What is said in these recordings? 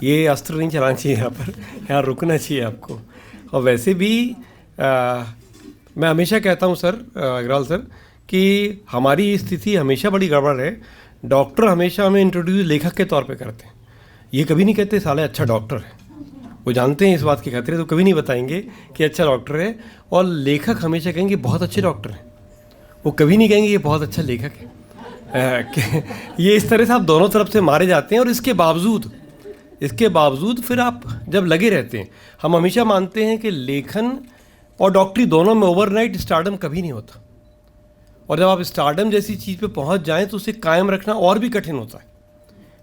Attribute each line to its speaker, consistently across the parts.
Speaker 1: ये अस्त्र नहीं चलाना चाहिए यहाँ पर, यहाँ रुकना चाहिए आपको। और वैसे भी मैं हमेशा कहता हूँ सर, अग्रवाल सर, कि हमारी स्थिति हमेशा बड़ी गड़बड़ है। डॉक्टर हमेशा हमें इंट्रोड्यूस लेखक के तौर पे करते हैं। ये कभी नहीं कहते साले अच्छा डॉक्टर है, वो जानते हैं इस बात के खतरे, तो कभी नहीं बताएंगे कि अच्छा डॉक्टर है। और लेखक हमेशा कहेंगे बहुत अच्छे डॉक्टर हैं, वो कभी नहीं कहेंगे ये बहुत अच्छा लेखक है। ये इस तरह से आप दोनों तरफ से मारे जाते हैं। और इसके बावजूद फिर आप जब लगे रहते हैं, हम हमेशा मानते हैं कि लेखन और डॉक्टरी दोनों में ओवरनाइट स्टारडम कभी नहीं होता। और जब आप स्टारडम जैसी चीज़ पे पहुंच जाएं तो उसे कायम रखना और भी कठिन होता है।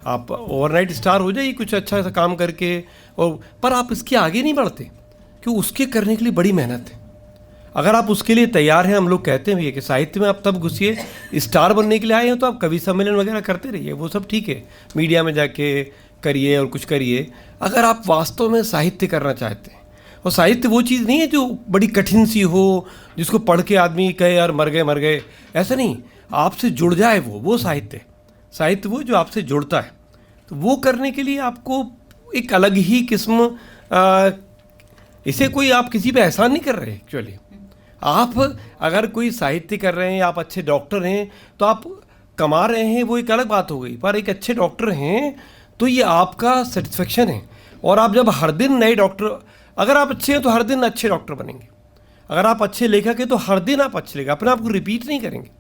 Speaker 1: आप ओवरनाइट स्टार हो जाइए कुछ अच्छा सा काम करके, और पर आप इसके आगे नहीं बढ़ते, क्यों? उसके करने के लिए बड़ी मेहनत है। अगर आप उसके लिए तैयार हैं, हम लोग कहते हैं भैया कि साहित्य में आप तब घुसिए, स्टार बनने के लिए आए हैं तो आप कवि सम्मेलन वगैरह करते रहिए, वो सब ठीक है, मीडिया में जाके करिए और कुछ करिए। अगर आप वास्तव में साहित्य करना चाहते हैं, और साहित्य वो चीज़ नहीं है जो बड़ी कठिन सी हो, जिसको पढ़ के आदमी कहे यार मर गए, ऐसा नहीं, आपसे जुड़ जाए वो साहित्य वो जो आपसे जुड़ता है। तो वो करने के लिए आपको एक अलग ही किस्म, इसे कोई आप किसी पे एहसान नहीं कर रहे एक्चुअली। आप अगर कोई साहित्य कर रहे हैं, आप अच्छे डॉक्टर हैं तो आप कमा रहे हैं, वो एक अलग बात हो गई। पर एक अच्छे डॉक्टर हैं तो ये आपका सेटिस्फेक्शन है। और आप जब हर दिन नए डॉक्टर, अगर आप अच्छे हैं तो हर दिन अच्छे डॉक्टर बनेंगे। अगर आप अच्छे लेखक हैं तो हर दिन आप अच्छे लेखक, अपने आप को रिपीट नहीं करेंगे।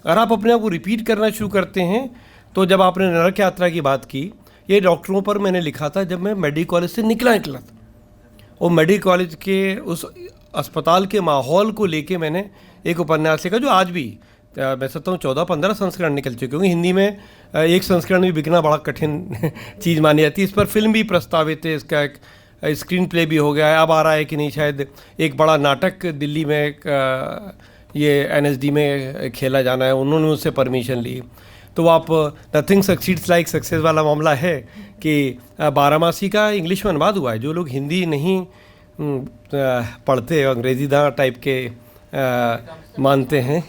Speaker 1: अगर आप अपने आप को रिपीट करना शुरू करते हैं, तो जब आपने नरक यात्रा की बात की, ये डॉक्टरों पर मैंने लिखा था जब मैं मेडिकल कॉलेज से निकला था। और मेडिकल कॉलेज के उस अस्पताल के माहौल को लेके मैंने एक उपन्यास लिखा, जो आज भी मैं सकता हूँ 14-15 संस्करण निकल चुके, क्योंकि हिंदी में एक संस्करण भी बिकना बड़ा कठिन चीज़ मानी जाती है। इस पर फिल्म भी प्रस्तावित है, इसका एक स्क्रीन प्ले भी हो गया है, अब आ रहा है कि नहीं शायद। एक बड़ा नाटक दिल्ली में ये NSD में खेला जाना है, उन्होंने उससे परमिशन ली। तो आप नथिंग सक्सीड्स लाइक सक्सेस वाला मामला है कि बारामासी का इंग्लिश में अनुवाद हुआ है। जो लोग हिंदी नहीं पढ़ते, अंग्रेजी दा टाइप के मानते हैं,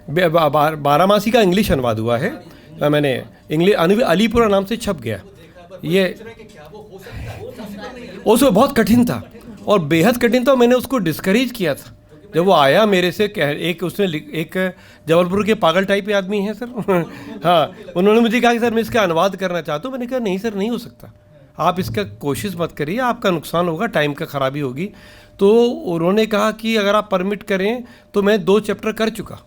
Speaker 1: बारामासी का इंग्लिश अनुवाद हुआ है। मैंने अलीपुरा नाम से छप गया ये, उसमें बहुत कठिन था और बेहद कठिन था। मैंने उसको डिस्करेज किया था जब वो आया मेरे से, एक जबलपुर के पागल टाइप के आदमी हैं सर हाँ, उन्होंने मुझे कहा कि सर मैं इसका अनुवाद करना चाहता हूँ। मैंने कहा नहीं सर, नहीं हो सकता, आप इसका कोशिश मत करिए, आपका नुकसान होगा, टाइम का खराबी होगी। तो उन्होंने कहा कि अगर आप परमिट करें तो मैं 2 चैप्टर कर चुका,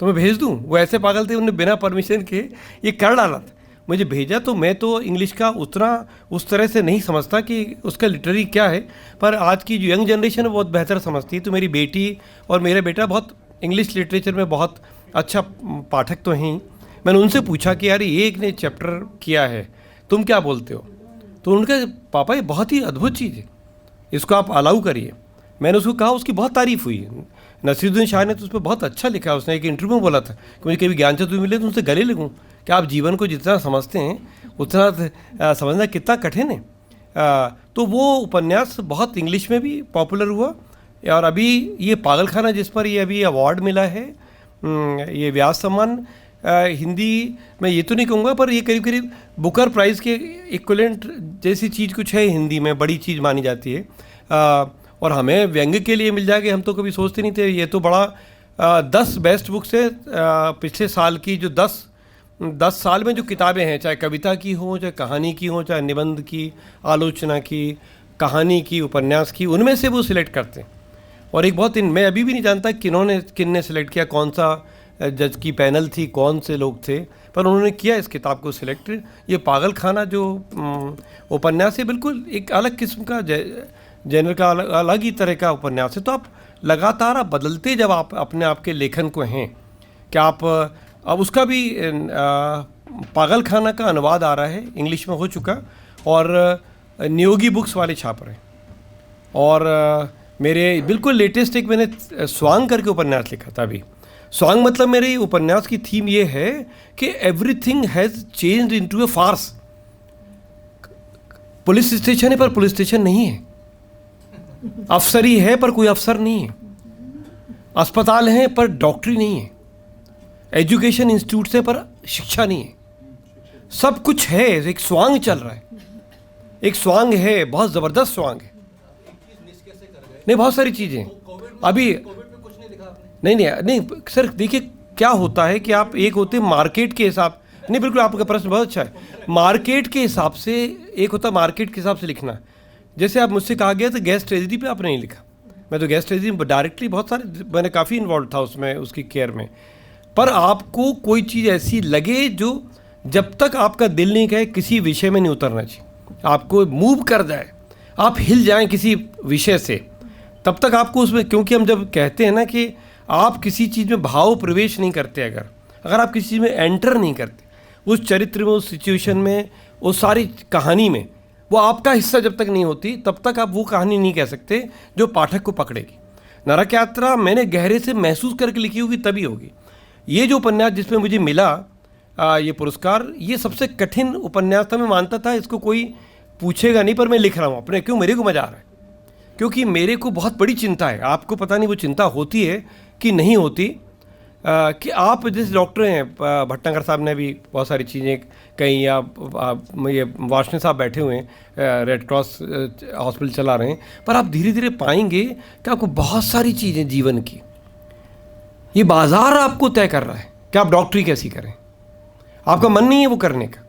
Speaker 1: तो मैं भेज दूँ। वो ऐसे पागल थे, उन्होंने बिना परमिशन के ये कर डाला था, मुझे भेजा। तो मैं तो इंग्लिश का उतना उस तरह से नहीं समझता कि उसका लिटरेरी क्या है, पर आज की जो यंग जनरेशन है बहुत बेहतर समझती है। तो मेरी बेटी और मेरा बेटा बहुत इंग्लिश लिटरेचर में बहुत अच्छा पाठक तो हैं। मैंने उनसे पूछा कि यार ये एक ने चैप्टर किया है, तुम क्या बोलते हो? तो उनका पापा ये बहुत ही अद्भुत चीज़ है, इसको आप अलाउ करिए। मैंने उसको कहा, उसकी बहुत तारीफ़ हुई। नसीरुद्दीन शाह ने तो उस पर बहुत अच्छा लिखा। उसने एक इंटरव्यू में बोला था कि मुझे कभी ज्ञानचंद मिले तो उनसे गले लगूं कि आप जीवन को जितना समझते हैं उतना समझना कितना कठिन है। तो वो उपन्यास बहुत इंग्लिश में भी पॉपुलर हुआ। और अभी ये पागलखाना जिस पर ये अभी अवार्ड मिला है, ये व्यास सम्मान, हिंदी मैं ये तो नहीं कहूँगा, पर ये करीब करीब बुकर प्राइज़ के इक्विवेलेंट जैसी चीज़ कुछ है, हिंदी में बड़ी चीज़ मानी जाती है। और हमें व्यंग्य के लिए मिल जाएगी, हम तो कभी सोचते नहीं थे। ये तो बड़ा 10 बेस्ट बुक्स है पिछले साल की, जो 10 साल में जो किताबें हैं, चाहे कविता की हो, चाहे कहानी की हो, चाहे निबंध की, आलोचना की, कहानी की, उपन्यास की, उनमें से वो सिलेक्ट करते हैं। और एक बहुत मैं अभी भी नहीं जानता किन ने सिलेक्ट किया, कौन सा जज की पैनल थी, कौन से लोग थे, पर उन्होंने किया इस किताब को सिलेक्ट। ये पागलखाना जो उपन्यास है, बिल्कुल एक अलग किस्म का जेनर का अलग ही तरह का उपन्यास है। तो आप लगातार आप बदलते जब आप अपने आप के लेखन को हैं कि आप अब उसका भी पागलखाना का अनुवाद आ रहा है, इंग्लिश में हो चुका, और नियोगी बुक्स वाले छाप रहे हैं। और मेरे बिल्कुल लेटेस्ट एक मैंने स्वांग करके उपन्यास लिखा था अभी। स्वांग मतलब मेरे उपन्यास की थीम ये है कि everything has changed into a farce. Police station है पर पुलिस स्टेशन नहीं है, अफसरी है पर कोई अफसर नहीं है। अस्पताल हैं पर डॉक्टरी नहीं है, एजुकेशन इंस्टीट्यूट है पर शिक्षा नहीं है। सब कुछ है, एक स्वांग चल रहा है, एक स्वांग है, बहुत ज़बरदस्त स्वांग है। नहीं, बहुत सारी चीज़ें अभी नहीं नहीं नहीं सर, देखिए क्या होता है कि आप एक होते मार्केट के हिसाब, नहीं बिल्कुल आपका प्रश्न बहुत अच्छा है। मार्केट के हिसाब से एक होता मार्केट के हिसाब से लिखना। जैसे आप मुझसे कहा गया तो गैस ट्रेजेडी पे आपने नहीं लिखा, मैं तो गैस ट्रेजेडी में डायरेक्टली बहुत सारे, मैंने काफ़ी इन्वॉल्व था उसमें, उसकी केयर में। पर आपको कोई चीज़ ऐसी लगे जो जब तक आपका दिल नहीं कहे किसी विषय में नहीं उतरना चाहिए, आपको मूव कर जाए, आप हिल जाएं किसी विषय से, तब तक आपको उसमें, क्योंकि हम जब कहते हैं ना कि आप किसी चीज़ में भाव प्रवेश नहीं करते, अगर आप किसी चीज़ में एंटर नहीं करते, उस चरित्र में, उस सिचुएशन में, उस सारी कहानी में, वो आपका हिस्सा जब तक नहीं होती तब तक आप वो कहानी नहीं कह सकते जो पाठक को पकड़ेगी। नरक यात्रा मैंने गहरे से महसूस करके लिखी होगी तभी होगी। ये जो उपन्यास जिसमें मुझे मिला ये पुरस्कार, ये सबसे कठिन उपन्यास था। मैं मानता था इसको कोई पूछेगा नहीं, पर मैं लिख रहा हूँ अपने, क्यों मेरे को मज़ा आ रहा है, क्योंकि मेरे को बहुत बड़ी चिंता है। आपको पता नहीं वो चिंता होती है कि नहीं होती, कि आप जैसे डॉक्टर हैं, भटनागर साहब ने भी बहुत सारी चीज़ें कहीं, या ये वार्ष्णेय साहब बैठे हुए हैं, रेड क्रॉस हॉस्पिटल चला रहे हैं, पर आप धीरे धीरे पाएंगे कि आपको बहुत सारी चीज़ें जीवन की, ये बाजार आपको तय कर रहा है कि आप डॉक्टरी कैसी करें। आपका मन नहीं है वो करने का,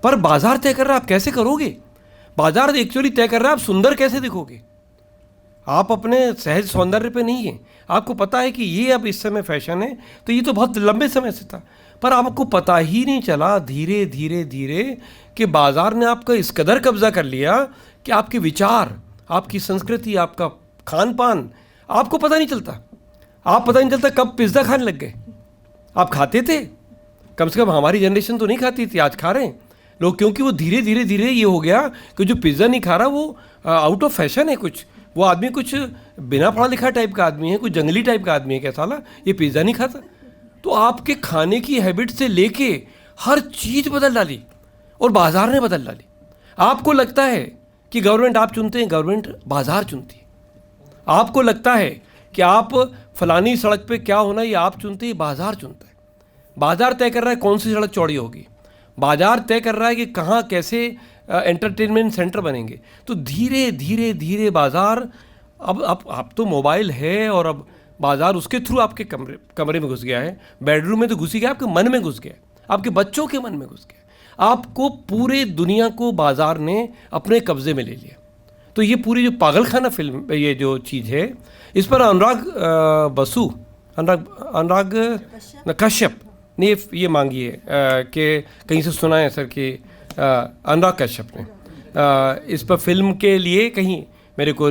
Speaker 1: पर बाजार तय कर रहा है आप कैसे करोगे। बाजार एक्चुअली तय कर रहा है आप सुंदर कैसे दिखोगे। आप अपने सहज सौंदर्य पे नहीं है, आपको पता है कि ये अब इस समय फैशन है, तो ये तो बहुत लंबे समय से था, पर आपको पता ही नहीं चला धीरे धीरे धीरे कि बाजार ने आपका इस कदर कब्जा कर लिया कि आपके विचार, आपकी संस्कृति, आपका खान पान, आपको पता नहीं चलता। आप पता नहीं चलता कब पिज़्ज़ा खाने लग गए। आप खाते थे, कम से कम हमारी जनरेशन तो नहीं खाती थी, आज खा रहे हैं लोग, क्योंकि वो धीरे धीरे धीरे ये हो गया कि जो पिज़्ज़ा नहीं खा रहा वो आउट ऑफ फैशन है। कुछ वो आदमी कुछ बिना पढ़ा लिखा टाइप का आदमी है, कुछ जंगली टाइप का आदमी है, क्या साला ये पिज़्ज़ा नहीं खाता। तो आपके खाने की हैबिट से लेके हर चीज़ बदल डाली और बाजार ने बदल डाली। आपको लगता है कि गवर्नमेंट आप चुनते हैं, गवर्नमेंट बाजार चुनती है। आपको लगता है कि आप फलानी सड़क पे क्या होना ये आप चुनते हैं, बाजार चुनता है। बाजार तय कर रहा है कौन सी सड़क चौड़ी होगी, बाजार तय कर रहा है कि कहाँ कैसे एंटरटेनमेंट सेंटर बनेंगे। तो धीरे धीरे धीरे बाजार, अब तो मोबाइल है और अब बाजार उसके थ्रू आपके कमरे में घुस गया है, बेडरूम में तो घुस ही गया, आपके मन में घुस गया, आपके बच्चों के मन में घुस गया। आपको पूरे दुनिया को बाजार ने अपने कब्जे में ले लिया। तो ये पूरी जो पागलखाना फिल्म, ये जो चीज़ है, इस पर अनुराग कश्यप ने ये मांगी है कि कहीं से सुना है सर कि अनुराग कश्यप ने इस पर फिल्म के लिए, कहीं मेरे को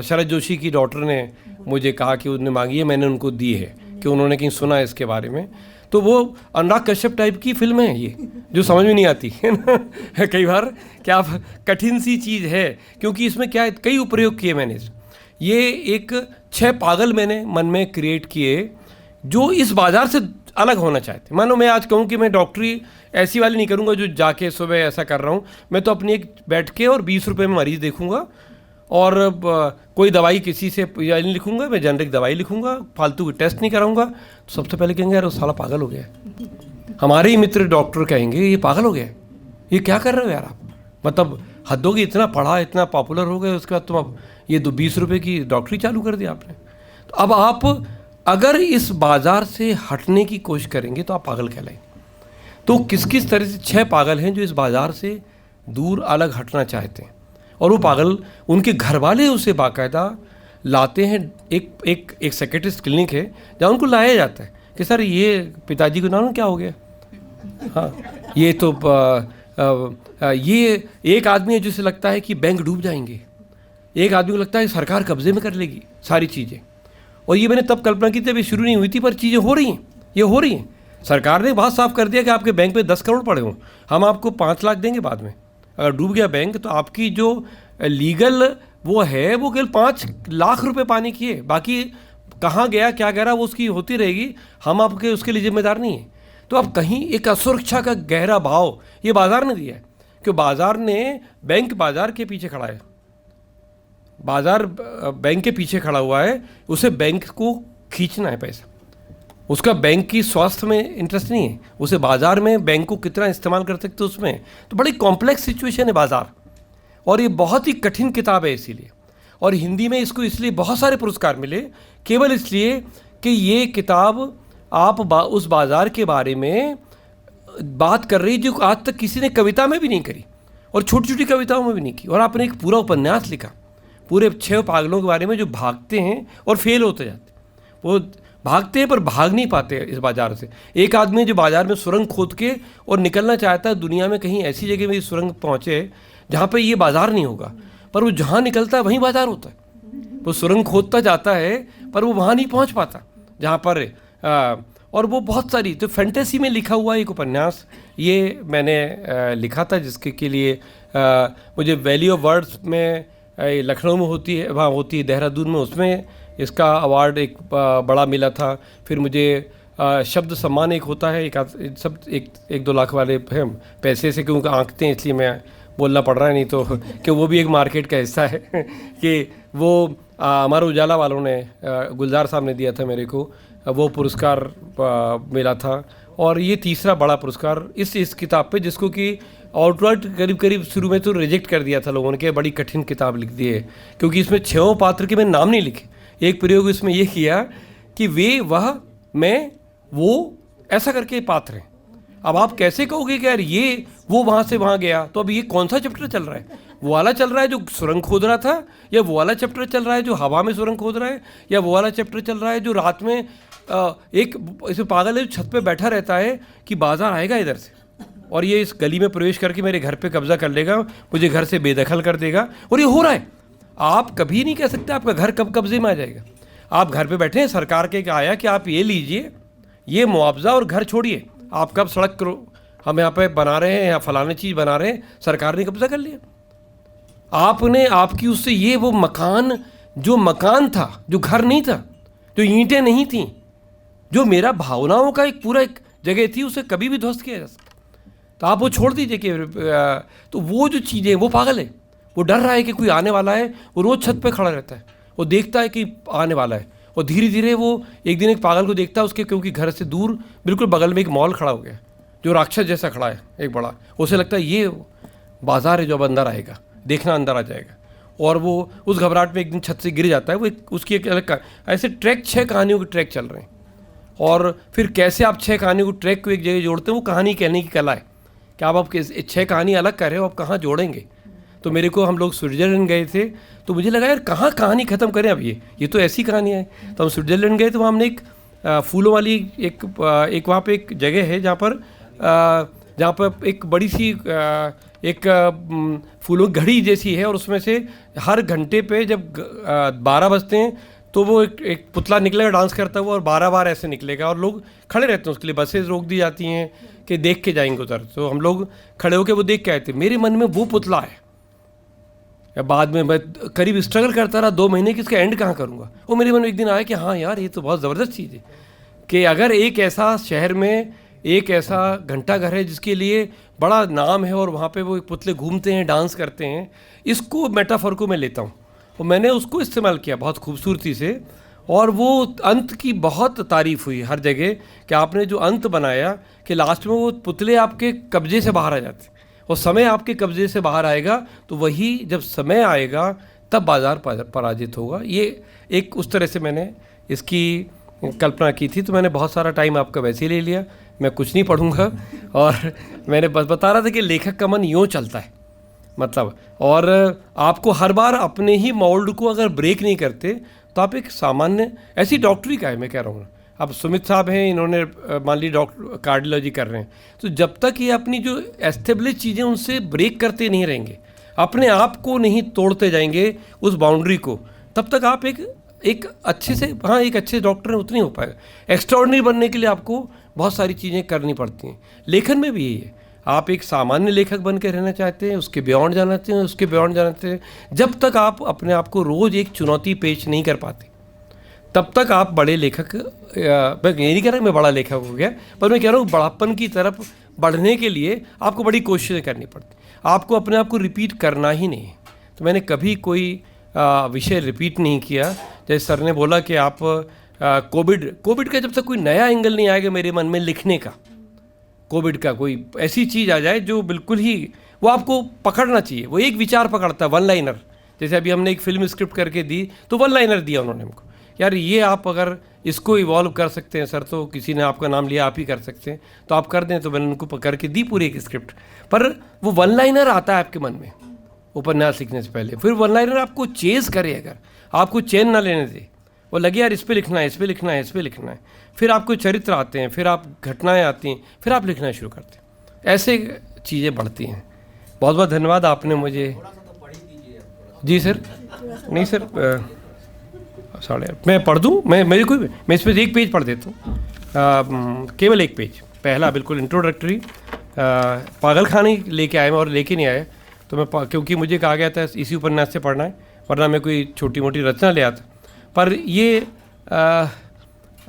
Speaker 1: शरद जोशी की डॉटर ने मुझे कहा कि उन्होंने मांगी है, मैंने उनको दी है कि उन्होंने कहीं सुना है इसके बारे में। तो वो अनुराग कश्यप टाइप की फिल्म है ये, जो समझ में नहीं आती है ना कई बार, क्या कठिन सी चीज़ है, क्योंकि इसमें क्या है, कई उपयोग किए मैंने। ये एक 6 पागल मैंने मन में क्रिएट किए जो इस बाज़ार से अलग होना चाहते। मानो मैं आज कहूँ कि मैं डॉक्टरी ऐसी वाली नहीं करूँगा जो जाके सुबह ऐसा कर रहा हूँ, मैं तो अपनी एक बैठ के और 20 रुपये में मरीज़ देखूँगा, और कोई दवाई किसी से नहीं लिखूँगा, मैं जेनरिक दवाई लिखूँगा, फालतू के टेस्ट नहीं कराऊँगा। तो सबसे पहले कहेंगे यार वो साला पागल हो गया है। हमारे ही मित्र डॉक्टर कहेंगे ये पागल हो गया है, ये क्या कर रहे हो यार आप, मतलब हद होगी, इतना पढ़ा, इतना पॉपुलर हो गए, उसके बाद तुम अब ये 20 रुपये की डॉक्टरी चालू कर दी आपने। तो अब आप अगर इस बाज़ार से हटने की कोशिश करेंगे तो आप पागल कहलाएंगे। तो किस किस तरह से 6 पागल हैं जो इस बाज़ार से दूर अलग हटना चाहते हैं, और वो पागल, उनके घर वाले उसे बाकायदा लाते हैं। एक साइकियाट्रिस्ट क्लिनिक है जहाँ उनको लाया जाता है कि सर ये पिताजी को नाम क्या हो गया, हाँ ये तो ये एक आदमी है जिसे लगता है कि बैंक डूब जाएंगे, एक आदमी को लगता है सरकार कब्जे में कर लेगी सारी चीज़ें। और ये मैंने तब कल्पना की थी, अभी शुरू नहीं हुई थी, पर चीज़ें हो रही हैं, ये हो रही हैं। सरकार ने बहुत साफ कर दिया कि आपके बैंक पे 10 करोड़ पड़े हों, हम आपको 5 लाख देंगे बाद में। अगर डूब गया बैंक तो आपकी जो लीगल वो है वो केवल 5 लाख रुपए पाने की है, बाकी कहाँ गया क्या गया वो उसकी होती रहेगी, हम आपके उसके लिए जिम्मेदार नहीं है। तो अब कहीं एक असुरक्षा का गहरा भाव ये बाज़ार ने दिया है, क्योंकि बाज़ार ने, बैंक बाज़ार के पीछे खड़ा है, बाज़ार बैंक के पीछे खड़ा हुआ है, उसे बैंक को खींचना है पैसा। उसका बैंक की स्वास्थ्य में इंटरेस्ट नहीं है, उसे बाजार में बैंक को कितना इस्तेमाल कर सकते उसमें। तो बड़ी कॉम्प्लेक्स सिचुएशन है बाजार, और ये बहुत ही कठिन किताब है इसीलिए। और हिंदी में इसको इसलिए बहुत सारे पुरस्कार मिले, केवल इसलिए कि ये किताब आप उस बाजार के बारे में बात कर रही जो आज तक किसी ने कविता में भी नहीं करी, और छोटी छोटी कविताओं में भी नहीं की। और आपने एक पूरा उपन्यास लिखा पूरे 6 पागलों के बारे में जो भागते हैं और फेल होते जाते हैं। वो भागते हैं पर भाग नहीं पाते इस बाजार से। एक आदमी जो बाजार में सुरंग खोद के और निकलना चाहता है, दुनिया में कहीं ऐसी जगह में सुरंग पहुँचे जहाँ पे ये बाजार नहीं होगा, पर वो जहाँ निकलता है वहीं बाजार होता है। वो सुरंग खोदता जाता है पर वो वहाँ नहीं पहुँच पाता जहाँ पर और वो बहुत सारी तो फैंटेसी में लिखा हुआ एक उपन्यास ये मैंने लिखा था, जिसके के लिए मुझे वैली ऑफ वर्ड्स में लखनऊ में होती है, वहाँ होती है देहरादून में, उसमें इसका अवार्ड एक बड़ा मिला था। फिर मुझे शब्द सम्मान एक होता है, सब 1-2 लाख वाले हैं पैसे से, क्योंकि आंकते हैं इसलिए मैं बोलना पड़ रहा है, नहीं तो कि वो भी एक मार्केट का हिस्सा है कि वो हमारे उजाला वालों ने गुलजार साहब ने दिया था मेरे को, वो पुरस्कार मिला था। और ये तीसरा बड़ा पुरस्कार इस किताब पे, जिसको कि आउटवर्ड करीब शुरू में तो रिजेक्ट कर दिया था लोगों ने कि बड़ी कठिन किताब लिख दी है, क्योंकि इसमें 6 पात्र के मैंने नाम नहीं लिखे। एक प्रयोग इसमें ये किया कि वे, वह, मैं, वो ऐसा करके पात्र हैं। अब आप कैसे कहोगे कि यार ये वो वहाँ से वहाँ गया, तो अब ये कौन सा चैप्टर चल रहा है? वो वाला चल रहा है जो सुरंग खोद रहा था, या वो वाला चैप्टर चल रहा है जो हवा में सुरंग खोद रहा है, या वो वाला चैप्टर चल रहा है जो रात में एक ऐसे पागल है जो छत पे बैठा रहता है कि बाजार आएगा इधर से और ये इस गली में प्रवेश करके मेरे घर पे कब्जा कर लेगा, मुझे घर से बेदखल कर देगा, और ये हो रहा है। आप कभी नहीं कह सकते आपका घर कब कब्जे में आ जाएगा। आप घर पे बैठे हैं, सरकार के आया कि आप ये लीजिए, ये मुआवजा और घर छोड़िए, आप कब सड़क करो, हम यहाँ पे बना रहे हैं या फलाने चीज़ बना रहे हैं, सरकार ने कब्जा कर लिया। आपने आपकी उससे ये वो मकान, जो मकान था, जो घर नहीं था, जो ईंटें नहीं थी, जो मेरा भावनाओं का एक पूरा एक जगह थी, उसे कभी भी ध्वस्त किया जा सकता। तो आप वो छोड़ दीजिए कि तो वो जो चीज़ें, वो पागल है, वो डर रहा है कि कोई आने वाला है, वो रोज़ छत पे खड़ा रहता है, वो देखता है कि आने वाला है, और धीरे धीरे वो एक दिन एक पागल को देखता है उसके, क्योंकि घर से दूर बिल्कुल बगल में एक मॉल खड़ा हो गया जो राक्षस जैसा खड़ा है एक बड़ा, उसे लगता है ये बाजार है जो अब अंदर आएगा, देखना अंदर आ जाएगा, और वो उस घबराहट में एक दिन छत से गिर जाता है। वो उसकी एक अलग ऐसे 6 कहानियों के ट्रैक चल रहे हैं, और फिर कैसे आप 6 कहानियों को ट्रैक को एक जगह जोड़ते हैं, वो कहानी कहने की कला है कि आप 6 कहानी अलग कर रहे हो, आप कहाँ जोड़ेंगे। तो मेरे को, हम लोग स्विट्ज़रलैंड गए थे, तो मुझे लगा यार कहाँ कहानी ख़त्म करें अब, ये तो ऐसी कहानी है। तो हम स्विट्ज़रलैंड गए, तो वहाँ हमने एक फूलों वाली एक वहाँ पे एक जगह है जहाँ पर एक बड़ी सी एक फूलों घड़ी जैसी है, और उसमें से हर घंटे पे जब 12 बजते हैं तो वो एक पुतला निकलेगा डांस करता हुआ, और 12 बार ऐसे निकलेगा, और लोग खड़े रहते हैं उसके लिए। बसेज रोक दी जाती हैं कि देख के जाएंगे उधर, तो हम लोग खड़े होकर वो देख के आए थे। मेरे मन में वो पुतला है, या बाद में मैं करीब स्ट्रगल करता रहा 2 महीने कि इसका एंड कहाँ करूँगा। वो मेरे मन में एक दिन आया कि हाँ यार, ये तो बहुत ज़बरदस्त चीज़ है कि अगर एक ऐसा शहर में एक ऐसा घंटाघर है जिसके लिए बड़ा नाम है, और वहाँ पे वो पुतले घूमते हैं, डांस करते हैं, इसको मेटाफर को मैं लेता हूँ, और मैंने उसको इस्तेमाल किया बहुत खूबसूरती से, और वो अंत की बहुत तारीफ़ हुई हर जगह कि आपने जो अंत बनाया कि लास्ट में वो पुतले आपके कब्जे से बाहर आ जाते, और समय आपके कब्जे से बाहर आएगा, तो वही जब समय आएगा तब बाज़ार पराजित होगा। ये एक उस तरह से मैंने इसकी कल्पना की थी। तो मैंने बहुत सारा टाइम आपका वैसे ही ले लिया, मैं कुछ नहीं पढ़ूंगा, और मैंने बस बता रहा था कि लेखक का मन यूँ चलता है, मतलब, और आपको हर बार अपने ही मोल्ड को अगर ब्रेक नहीं करते तो आप एक सामान्य, ऐसी डॉक्टरी का है, मैं कह रहा हूँ। अब सुमित साहब हैं, इन्होंने मान ली कार्डियोलॉजी कर रहे हैं, तो जब तक ये अपनी जो एस्टेब्लिश चीज़ें उनसे ब्रेक करते नहीं रहेंगे, अपने आप को नहीं तोड़ते जाएंगे उस बाउंड्री को, तब तक आप एक अच्छे से, हाँ, एक अच्छे डॉक्टर है उतनी हो पाएगा। एक्स्ट्राऑर्डिनरी बनने के लिए आपको बहुत सारी चीज़ें करनी पड़ती हैं। लेखन में भी यही है, आप एक सामान्य लेखक बन के रहना चाहते हैं, उसके बियॉन्ड जाना चाहते हैं, उसके बियॉन्ड जाना चाहते हैं, जब तक आप अपने आप को रोज़ एक चुनौती पेश नहीं कर पाते, तब तक आप बड़े लेखक, मैं ये नहीं कह रहा मैं बड़ा लेखक हो गया, पर मैं कह रहा हूँ बड़ापन की तरफ बढ़ने के लिए आपको बड़ी कोशिशें करनी पड़ती, आपको अपने आप को रिपीट करना ही नहीं है। तो मैंने कभी कोई विषय रिपीट नहीं किया। जैसे सर ने बोला कि आप कोविड का जब तक कोई नया एंगल नहीं आएगा मेरे मन में लिखने का, कोविड का कोई ऐसी चीज़ आ जाए जो बिल्कुल ही वो आपको पकड़ना चाहिए, वो एक विचार पकड़ता है, वन लाइनर। जैसे अभी हमने एक फिल्म स्क्रिप्ट करके दी तो वन लाइनर दिया उन्होंने हमको, यार ये आप अगर इसको इवॉल्व कर सकते हैं सर, तो किसी ने आपका नाम लिया आप ही कर सकते हैं तो आप कर दें। तो मैंने उनको पकड़ के दी पूरी एक स्क्रिप्ट, पर वो वन लाइनर आता है आपके मन में उपन्यास लिखने से पहले, फिर वन लाइनर आपको चेज़ करे, अगर आपको चैन ना लेने दे, वो लगे यार इस पे लिखना है, इस पे लिखना है, इस पे लिखना है, फिर आपको चरित्र आते हैं, फिर आप घटनाएं आती हैं, फिर आप लिखना शुरू करते हैं, ऐसे चीज़ें बढ़ती हैं। बहुत बहुत धन्यवाद आपने मुझे। जी सर, नहीं सर, मैं पढ़ दूँ, मैं इस पर एक पेज पढ़ देता हूँ, केवल एक पेज, पहला बिल्कुल इंट्रोडक्टरी। पागल खाने लेके आए मैं और लेके नहीं आया, तो मैं क्योंकि मुझे कहा गया था इसी उपन्यास से पढ़ना है, वरना मैं कोई छोटी मोटी रचना ले आता। पर ये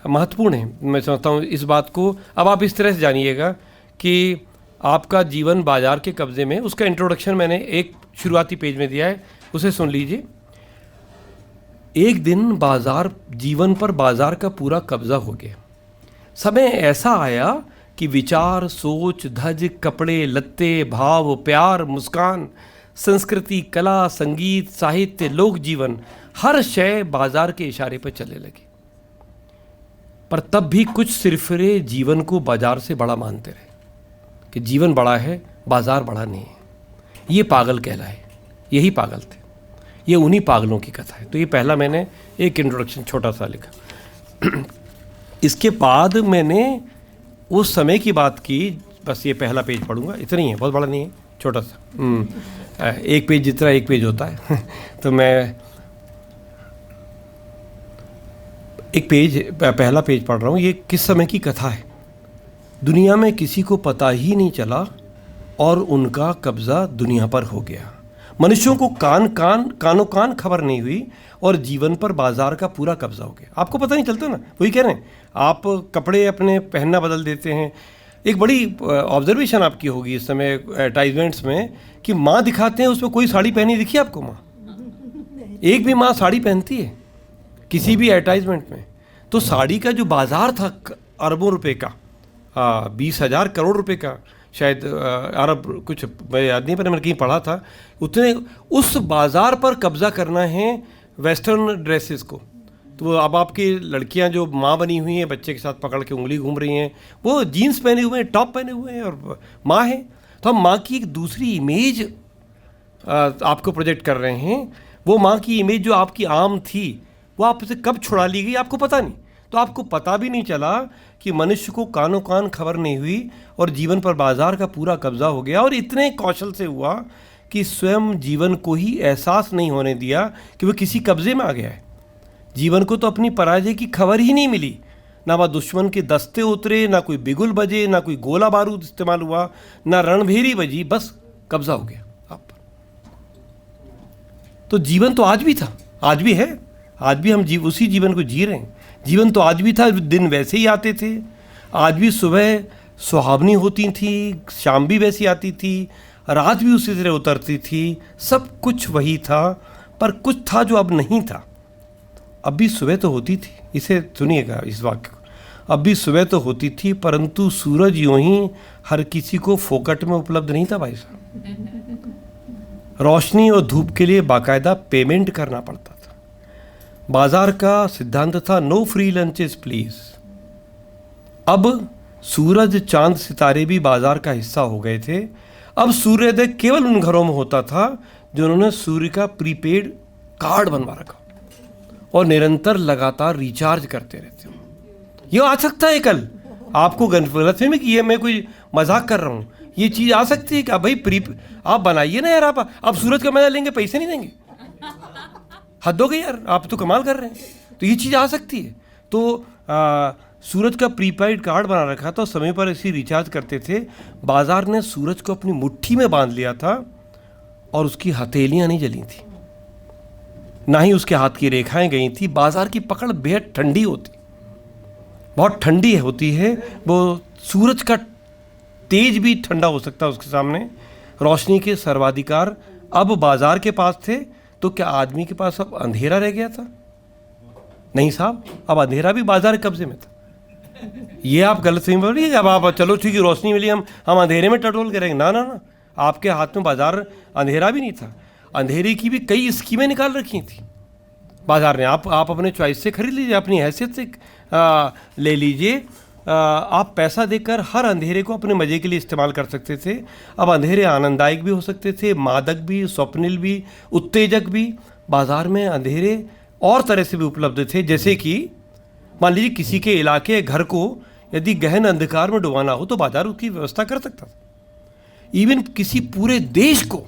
Speaker 1: महत्वपूर्ण है, मैं समझता हूँ इस बात को। अब आप इस तरह से जानिएगा कि आपका जीवन बाजार के कब्जे में, उसका इंट्रोडक्शन मैंने एक शुरुआती पेज में दिया है, उसे सुन लीजिए। एक दिन जीवन पर बाजार का पूरा कब्जा हो गया। समय ऐसा आया कि विचार, सोच, धज, कपड़े लत्ते, भाव, प्यार, मुस्कान, संस्कृति, कला, संगीत, साहित्य, लोक जीवन, हर शय बाजार के इशारे पर चलने लगी। पर तब भी कुछ सिरफिरे जीवन को बाजार से बड़ा मानते रहे कि जीवन बड़ा है, बाजार बड़ा नहीं है। ये पागल कहलाए, यही पागल थे, ये उन्हीं पागलों की कथा है। तो ये पहला मैंने एक इंट्रोडक्शन छोटा सा लिखा। इसके बाद मैंने उस समय की बात की, बस ये पहला पेज पढ़ूंगा, इतना ही है, बहुत बड़ा नहीं है, छोटा सा, एक पेज जितना एक पेज होता है। तो मैं एक पेज, पहला पेज पढ़ रहा हूँ। ये किस समय की कथा है। दुनिया में किसी को पता ही नहीं चला और उनका कब्जा दुनिया पर हो गया। मनुष्यों को कानों कान खबर नहीं हुई और जीवन पर बाजार का पूरा कब्जा हो गया। आपको पता नहीं चलता ना, वही कह रहे हैं, आप कपड़े अपने पहनना बदल देते हैं। एक बड़ी ऑब्जर्वेशन आपकी होगी इस समय एडवर्टाइजमेंट्स में कि माँ दिखाते हैं, उसमें कोई साड़ी पहनी दिखी आपको? माँ, एक भी माँ साड़ी पहनती है किसी भी एडवर्टाइजमेंट में? तो साड़ी का जो बाजार था अरबों रुपए का, 20,000 करोड़ रुपए का शायद, अरब कुछ मैं याद नहीं, पर मैंने कहीं पढ़ा था, उतने उस बाज़ार पर कब्ज़ा करना है वेस्टर्न ड्रेसेस को। तो अब आपकी लड़कियां जो माँ बनी हुई हैं, बच्चे के साथ पकड़ के उंगली घूम रही हैं, वो जीन्स पहने हुए हैं, टॉप पहने हुए हैं और माँ है। तो हम माँ की एक दूसरी इमेज आपको प्रोजेक्ट कर रहे हैं। वो माँ की इमेज जो आपकी आम थी, वो आपसे कब छुड़ा ली गई आपको पता नहीं। तो आपको पता भी नहीं चला कि मनुष्य को कानों कान खबर नहीं हुई और जीवन पर बाजार का पूरा कब्जा हो गया। और इतने कौशल से हुआ कि स्वयं जीवन को ही एहसास नहीं होने दिया कि वो किसी कब्जे में आ गया है। जीवन को तो अपनी पराजय की खबर ही नहीं मिली, ना वह दुश्मन के दस्ते उतरे, ना कोई बिगुल बजे, ना कोई गोला बारूद इस्तेमाल हुआ, ना रणभेरी बजी, बस कब्जा हो गया आप पर। तो जीवन तो आज भी था, आज भी है, आज भी हम उसी जीवन को जी रहे हैं। जीवन तो आज भी था, दिन वैसे ही आते थे, आज भी सुबह सुहावनी होती थी, शाम भी वैसी आती थी, रात भी उसी तरह उतरती थी, सब कुछ वही था। पर कुछ था जो अब नहीं था। अब भी सुबह तो होती थी, इसे सुनिएगा इस वाक्य को, अब भी सुबह तो होती थी, परंतु सूरज यूं ही हर किसी को फोकट में उपलब्ध नहीं था भाई साहब। रोशनी और धूप के लिए बाकायदा पेमेंट करना पड़ता था। बाजार का सिद्धांत था नो फ्री लंचेस प्लीज। अब सूरज, चांद, सितारे भी बाजार का हिस्सा हो गए थे। अब सूर्योदय केवल उन घरों में होता था जिन्होंने सूर्य का प्रीपेड कार्ड बनवा रखा और निरंतर लगातार रिचार्ज करते रहते हो। ये आ सकता है कल आपको गलतफहमी में कि ये मैं कोई मजाक कर रहा हूँ, ये चीज़ आ सकती है कि भाई आप बनाइए ना यार, आप सूरज का मजा लेंगे, पैसे नहीं देंगे, हद हो गई यार, आप तो कमाल कर रहे हैं। तो ये चीज़ आ सकती है। तो सूरज का प्रीपेड कार्ड बना रखा था, समय पर इसी रिचार्ज करते थे। बाजार ने सूरज को अपनी मुट्ठी में बांध लिया था और उसकी हथेलियाँ नहीं जली थी, ना ही उसके हाथ की रेखाएं गई थी। बाजार की पकड़ बेहद ठंडी होती, बहुत ठंडी होती है। वो सूरज का तेज भी ठंडा हो सकता है उसके सामने। रोशनी के सर्वाधिकार अब बाजार के पास थे, तो क्या आदमी के पास अब अंधेरा रह गया था? नहीं साहब, अब अंधेरा भी बाजार के कब्जे में था। ये आप गलत फहमी बोल रही है। अब आप चलो ठीक है रोशनी मिली, हम अंधेरे में टटोल करेंगे, ना ना ना, आपके हाथ में बाजार अंधेरा भी नहीं था। अंधेरे की भी कई स्कीमें निकाल रखी थी बाजार ने। आप अपने चॉइस से खरीद लीजिए, अपनी हैसियत से ले लीजिए। आप पैसा देकर हर अंधेरे को अपने मज़े के लिए इस्तेमाल कर सकते थे। अब अंधेरे आनंददायक भी हो सकते थे, मादक भी, स्वप्निल भी, उत्तेजक भी। बाज़ार में अंधेरे और तरह से भी उपलब्ध थे, जैसे कि मान लीजिए किसी के इलाके घर को यदि गहन अंधकार में डुबाना हो तो बाजार उसकी व्यवस्था कर सकता था। इवन किसी पूरे देश को,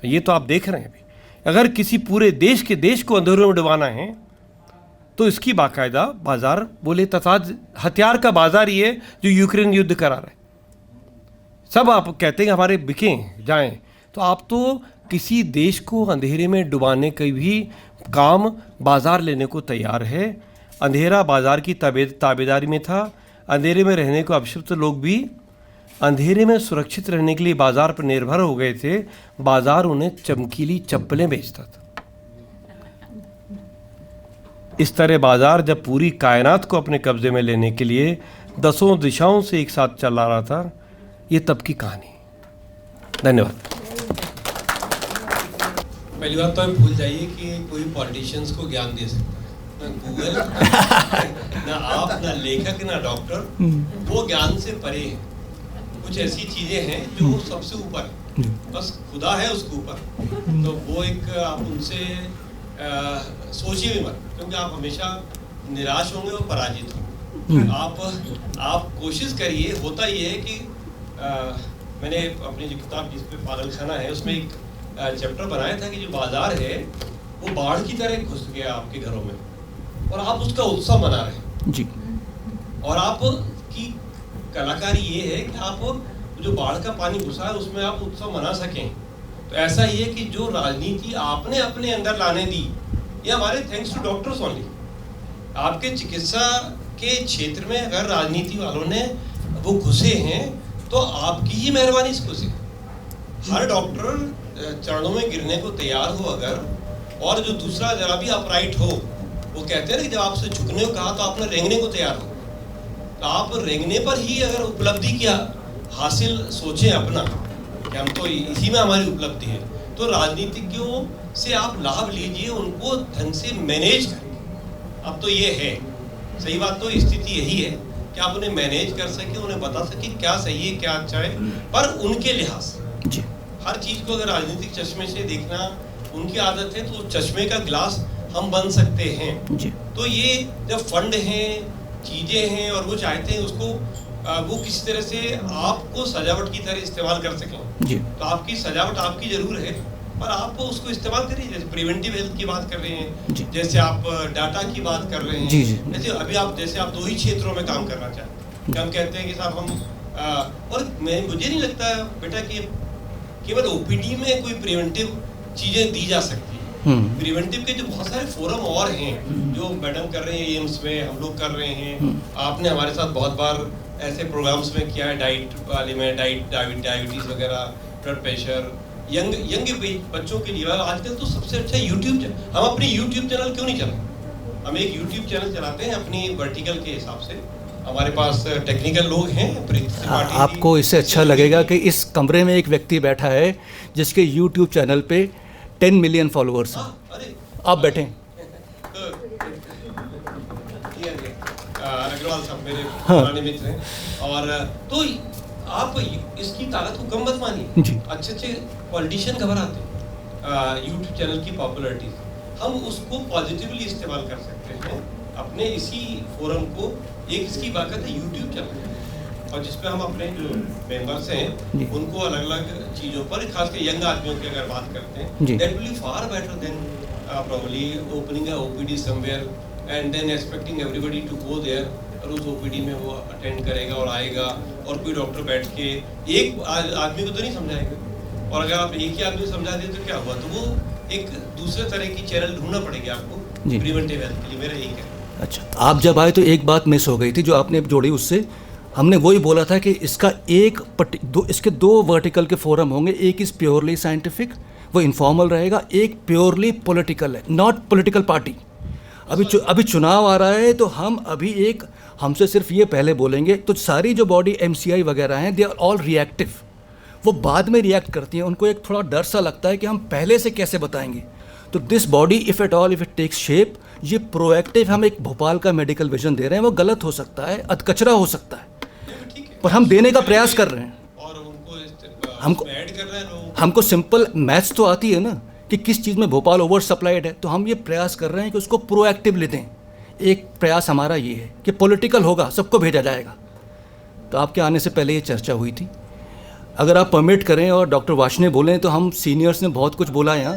Speaker 1: ये तो आप देख रहे हैं अभी, अगर किसी पूरे देश को अंधेरों में डुबाना है तो इसकी बाकायदा बाजार बोले तथा हथियार का बाजार ये जो यूक्रेन युद्ध करा रहा है। सब आप कहते हैं हमारे बिकें जाएं, तो आप तो किसी देश को अंधेरे में डुबाने का भी काम बाजार लेने को तैयार है। अंधेरा बाजार की ताबेदारी में था। अंधेरे में रहने को अभिशप्त लोग भी अंधेरे में सुरक्षित रहने के लिए बाजार पर निर्भर हो गए थे। बाजार उन्हें चमकीली चप्पलें बेचता था। इस तरह बाजार जब पूरी कायनात को अपने कब्जे में लेने के लिए 10 दिशाओं से एक साथ चला रहा था, ये तब की कहानी। धन्यवाद।
Speaker 2: पहली बात तो आप भूल जाइए कि कोई पॉलिटिशियंस को ज्ञान दे सकता, ना गूगल ना आप, ना लेखक, ना डॉक्टर, वो ज्ञान से परे है। कुछ ऐसी चीजें हैं जो सबसे ऊपर, बस खुदा है उसके ऊपर। तो वो एक आप उनसे सोचिए भी मत, क्योंकि आप हमेशा निराश होंगे और पराजित होंगे। आप कोशिश करिए। होता ये है कि मैंने अपनी जो किताब जिस पे पागलखाना है उसमें एक चैप्टर बनाया था कि जो बाजार है वो बाढ़ की तरह घुस गया आपके घरों में और आप उसका उत्सव मना रहे हैं
Speaker 3: जी।
Speaker 2: और आपकी कलाकारी ये है कि आप जो बाढ़ का पानी घुसा है उसमें आप उत्सव मना सकें। तो ऐसा ही है कि जो राजनीति आपने अपने अंदर लाने दी, ये हमारे थैंक्स टू डॉक्टर्स ओनली। आपके चिकित्सा के क्षेत्र में अगर राजनीति वालों ने वो घुसे हैं तो आपकी ही मेहरबानी से घुसे। हर डॉक्टर चरणों में गिरने को तैयार हो अगर, और जो दूसरा जरा भी अपराइट हो, वो कहते हैं ना कि जब आपसे झुकने को कहा तो आपने रेंगने को तैयार हो। तो आप रेंगने पर ही अगर उपलब्धि किया हासिल सोचें अपना कि हम तो इसी में हमारी उपलब्धि है, तो राजनीतिज्ञों से आप लाभ लीजिए, उनको ढंग से मैनेज करें। अब तो ये है सही बात, तो स्थिति यही है कि आप उन्हें मैनेज कर सके, उन्हें बता सके क्या सही है क्या अच्छा है, पर उनके लिहाज से। हर चीज को अगर राजनीतिक चश्मे से देखना उनकी आदत है तो चश्मे का गिलास हम बन सकते हैं जी। तो ये जब फंड हैं, चीजें हैं और वो चाहते हैं उसको वो किसी तरह से आपको सजावट की तरह इस्तेमाल कर सकें जी। तो आपकी सजावट आपकी जरूर है, पर आप उसको इस्तेमाल करिए। जैसे प्रिवेंटिव हेल्थ की बात कर रहे हैं, जैसे आप डाटा की बात कर रहे हैं जी जी। जैसे अभी आप दो ही क्षेत्रों में काम करना चाहते हैं। हम कहते हैं कि साहब हम और मुझे नहीं लगता बेटा कि केवल ओपीडी में कोई प्रिवेंटिव चीजें दी जा सकती है। प्रिवेंटिव के जो बहुत सारे फोरम और हैं जो मैडम कर रहे हैं, एम्स में हम लोग कर रहे हैं। आपने हमारे साथ बहुत बार ऐसे प्रोग्राम्स में किया है, डाइट वाले में, डायबिटीज वगैरह, ब्लड प्रेशर, यंग बच्चों के लिए। आजकल तो सबसे अच्छा यूट्यूब चैनल, हम अपनी यूट्यूब चैनल क्यों नहीं चलाते? हम एक यूट्यूब चैनल चलाते हैं अपनी वर्टिकल के हिसाब से। हमारे पास टेक्निकल लोग हैं।
Speaker 3: आपको इससे अच्छा लगेगा कि इस कमरे में एक व्यक्ति बैठा है जिसके यूट्यूब चैनल पे 10 मिलियन फॉलोअर्स हैं। आप बैठे
Speaker 2: अग्रवाल साहब मेरे पुराने मित्र हैं, और तो आप इसकी ताकत को कम मत मानिए। अच्छे अच्छे पॉलिटिशियन घबराते हैं यूट्यूब चैनल की पॉपुलैरिटी, हम उसको पॉजिटिवली इस्तेमाल कर सकते हैं अपने इसी फोरम को। एक इसकी बात है यूट्यूब चैनल, और जिसपे हम अपने जो मेंबर्स हैं उनको अलग अलग चीज़ों पर, खासकर यंग आदमियों की अगर बात करते हैं, that will be far better than probably opening a OPD somewhere and then expecting everybody to go there, और उस ओपीडी में वो अटेंड करेगा और आएगा, और कोई डॉक्टर बैठ के एक आदमी को तो नहीं समझाएगा। और अगर आप एक ही आदमी समझा दें तो क्या हुआ? तो वो एक दूसरे तरह की चैनल ढूंढना पड़ेगी आपको प्रिवेंटिव हेल्थ के लिए। मेरा यही कहना।
Speaker 3: अच्छा, आप जब आए तो एक बात मिस हो गई थी जो आपने जोड़ी, उससे हमने वही बोला था कि इसका इसके 2 वर्टिकल के फोरम होंगे। एक इज़ प्योरली साइंटिफिक, वो इनफॉर्मल रहेगा। एक प्योरली पॉलिटिकल है, नॉट पॉलिटिकल पार्टी। अभी चुनाव आ रहा है, तो हम अभी हमसे सिर्फ ये पहले बोलेंगे, तो सारी जो बॉडी MCI वगैरह हैं, दे आर ऑल रिएक्टिव, वो बाद में रिएक्ट करती हैं। उनको एक थोड़ा डर सा लगता है कि हम पहले से कैसे बताएंगे। तो this body if it takes shape, ये प्रोएक्टिव हम एक भोपाल का मेडिकल विजन दे रहे हैं। वो गलत हो सकता है, अधकचरा हो सकता है, पर हम देने का प्रयास कर रहे हैं।
Speaker 2: और उनको ऐड कर रहे हैं लोग।
Speaker 3: हमको सिंपल मैथ्स तो आती है ना कि किस चीज़ में भोपाल ओवर सप्लाइड है, तो हम ये प्रयास कर रहे हैं कि उसको प्रोएक्टिवली दें। एक प्रयास हमारा ये है कि पॉलिटिकल होगा, सबको भेजा जाएगा। तो आपके आने से पहले ये चर्चा हुई थी। अगर आप परमिट करें और डॉक्टर वार्ष्णेय बोलें, तो हम सीनियर्स ने बहुत कुछ बोला यहाँ।